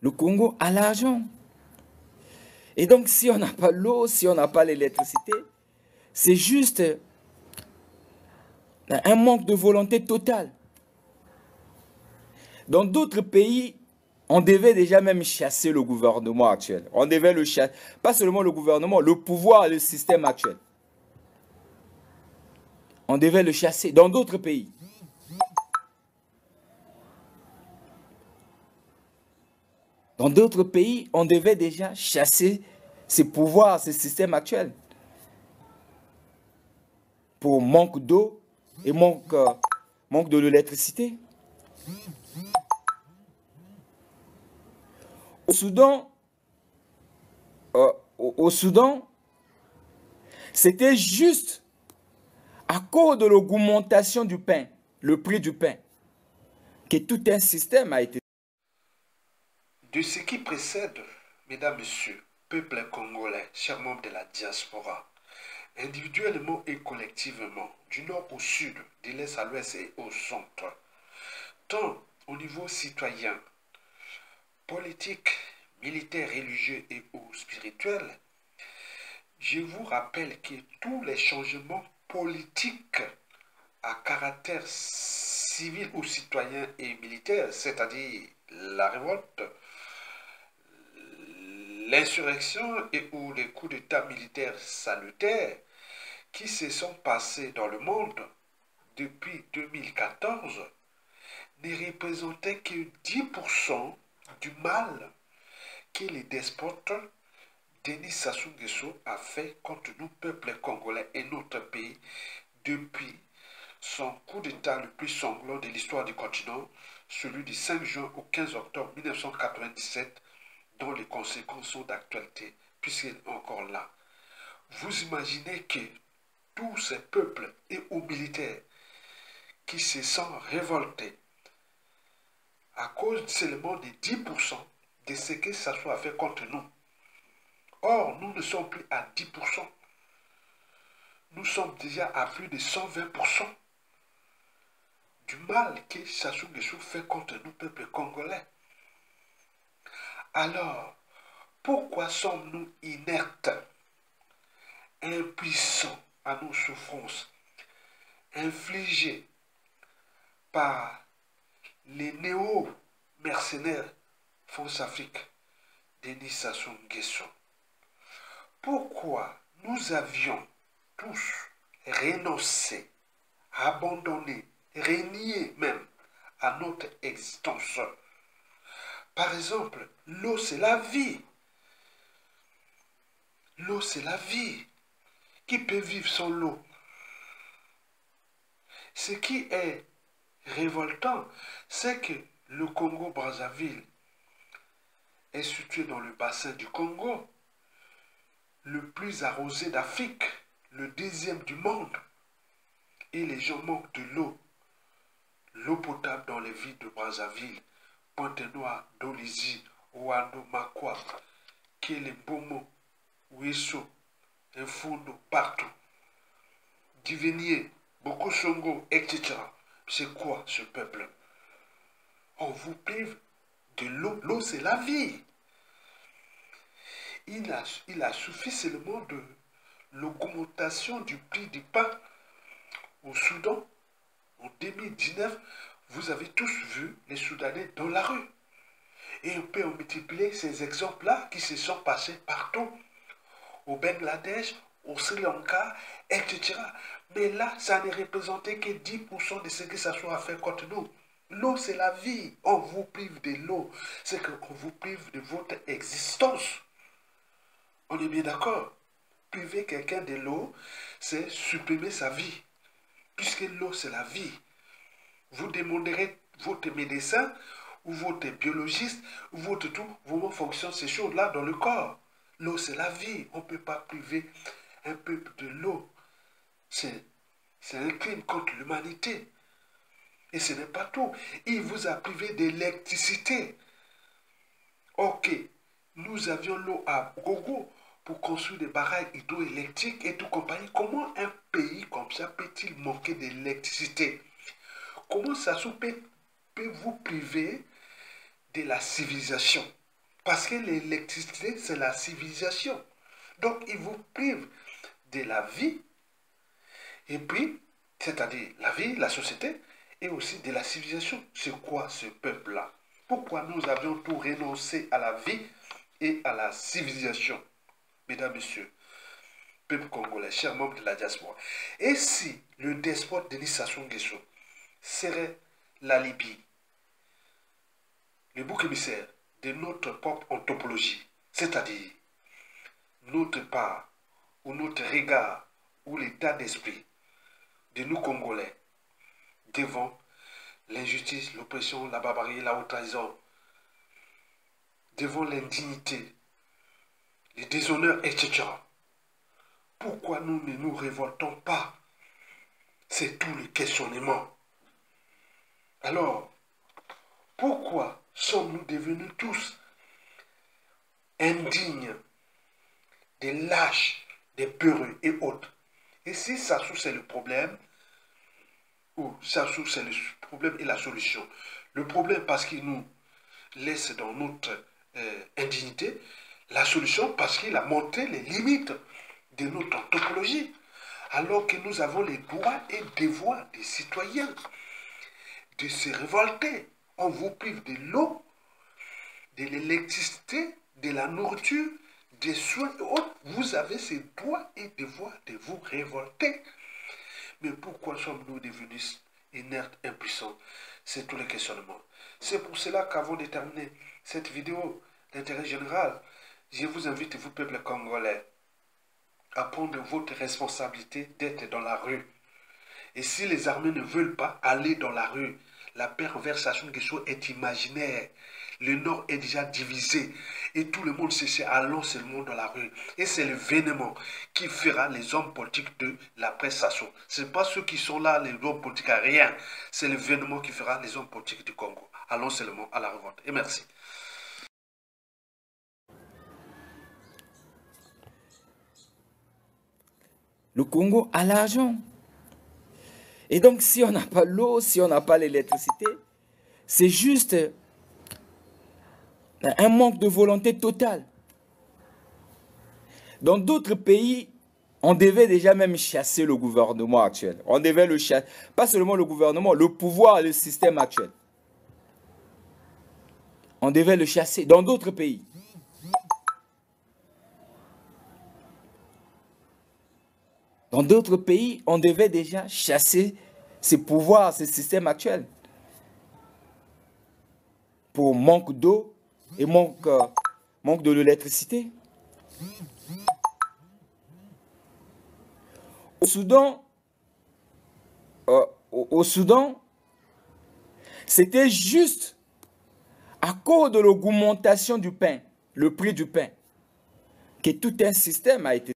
Le Congo a l'argent. Et donc, si on n'a pas l'eau, si on n'a pas l'électricité, c'est juste un manque de volonté totale. Dans d'autres pays, on devait déjà même chasser le gouvernement actuel. On devait le chasser. Pas seulement le gouvernement, le pouvoir et le système actuel. On devait le chasser dans d'autres pays. Dans d'autres pays, on devait déjà chasser ces pouvoirs, ces systèmes actuels. Pour manque d'eau et manque de l'électricité. Au Soudan, au Soudan, c'était juste à cause de l'augmentation du pain, le prix du pain, que tout un système a été. De ce qui précède, mesdames, messieurs, peuple congolais, chers membres de la diaspora, individuellement et collectivement, du nord au sud, de l'est à l'ouest et au centre, tant au niveau citoyen, politique, militaire, religieux et ou spirituel, je vous rappelle que tous les changements politiques à caractère civil ou citoyen et militaire, c'est-à-dire la révolte, l'insurrection et ou les coups d'État militaires salutaires qui se sont passés dans le monde depuis 2014 ne représentaient que 10% du mal que les despotes Denis Sassou Nguesso a fait contre nous, peuple congolais et notre pays, depuis son coup d'État le plus sanglant de l'histoire du continent, celui du 5 juin au 15 octobre 1997, dont les conséquences sont d'actualité, puisqu'il est encore là. Vous imaginez que tous ces peuples et aux militaires qui se sont révoltés à cause seulement de 10% de ce que ça soit fait contre nous. Or, nous ne sommes plus à 10%. Nous sommes déjà à plus de 120% du mal que Sassou Nguesso fait contre nous, peuple congolais. Alors, pourquoi sommes-nous inertes, impuissants à nos souffrances, infligées par les néo-mercenaires France-Afrique, Denis Sassou Nguesso? Pourquoi nous avions tous renoncé, abandonné, renié même à notre existence? Par exemple, l'eau c'est la vie. L'eau c'est la vie. Qui peut vivre sans l'eau? Ce qui est révoltant, c'est que le Congo-Brazzaville est situé dans le bassin du Congo, le plus arrosé d'Afrique, le deuxième du monde, et les gens manquent de l'eau. L'eau potable dans les villes de Brazzaville, Pointe-Noire, Dolisie, Ouando, Makwa, Kelebomo, Ouesso, Mfundo, partout. Divinier, Bokosongo, etc. C'est quoi ce peuple? On vous prive de l'eau. L'eau, c'est la vie. Il a suffi seulement de l'augmentation du prix du pain au Soudan. En 2019, vous avez tous vu les Soudanais dans la rue. Et on peut en multiplier ces exemples-là qui se sont passés partout. Au Bangladesh, au Sri Lanka, etc. Mais là, ça ne représentait que 10% de ce que ça soit fait contre nous. L'eau, c'est la vie. On vous prive de l'eau. C'est qu'on vous prive de votre existence. On est bien d'accord. Priver quelqu'un de l'eau, c'est supprimer sa vie. Puisque l'eau, c'est la vie. Vous demanderez votre médecin ou votre biologiste ou votre tout, comment fonctionnent ces choses-là dans le corps. L'eau, c'est la vie. On ne peut pas priver un peuple de l'eau. C'est un crime contre l'humanité. Et ce n'est pas tout. Il vous a privé d'électricité. Ok, nous avions l'eau à gogo pour construire des barrages hydroélectriques et tout compagnie. Comment un pays comme ça peut-il manquer d'électricité? Comment ça peut vous priver de la civilisation? Parce que l'électricité, c'est la civilisation. Donc, ils vous privent de la vie, et puis, c'est-à-dire la vie, la société, et aussi de la civilisation. C'est quoi ce peuple-là? Pourquoi nous avions tout renoncé à la vie et à la civilisation? Mesdames, Messieurs, peuple congolais, chers membres de la diaspora. Et si le despote Denis Sassou Nguesso serait la Libye, le bouc émissaire de notre propre anthropologie, c'est-à-dire notre part ou notre regard ou l'état d'esprit de nous Congolais devant l'injustice, l'oppression, la barbarie, la haute trahison, devant l'indignité, les déshonneurs, etc. Pourquoi nous ne nous révoltons pas? C'est tout le questionnement. Alors, pourquoi sommes-nous devenus tous indignes, des lâches, des peureux et autres? Et si Sassou c'est le problème, ou Sassou c'est le problème et la solution? Le problème parce qu'il nous laisse dans notre indignité, la solution parce qu'il a montré les limites de notre anthropologie, alors que nous avons les droits et devoirs des citoyens de se révolter. On vous prive de l'eau, de l'électricité, de la nourriture, des soins et autres. Vous avez ces droits et devoirs de vous révolter. Mais pourquoi sommes-nous devenus inertes, impuissants? C'est tout le questionnement. C'est pour cela qu'avant de terminer cette vidéo d'intérêt général, je vous invite, vous peuple congolais, à prendre votre responsabilité d'être dans la rue. Et si les armées ne veulent pas aller dans la rue, la perverse Sassou Nguesso est imaginaire. Le Nord est déjà divisé et tout le monde sait, allons seulement dans la rue. Et c'est le vénement qui fera les hommes politiques de l'après Sassou. Ce n'est pas ceux qui sont là, les hommes politiques, à rien. C'est le vénement qui fera les hommes politiques du Congo. Allons seulement à la révolte. Et merci. Le Congo a l'argent. Et donc, si on n'a pas l'eau, si on n'a pas l'électricité, c'est juste un manque de volonté totale. Dans d'autres pays, on devait déjà même chasser le gouvernement actuel. On devait le chasser. Pas seulement le gouvernement, le pouvoir, le système actuel. On devait le chasser dans d'autres pays. Dans d'autres pays, on devait déjà chasser ces pouvoirs, ces systèmes actuels. Pour manque d'eau et manque de l'électricité. Au Soudan, c'était juste à cause de l'augmentation du pain, le prix du pain, que tout un système a été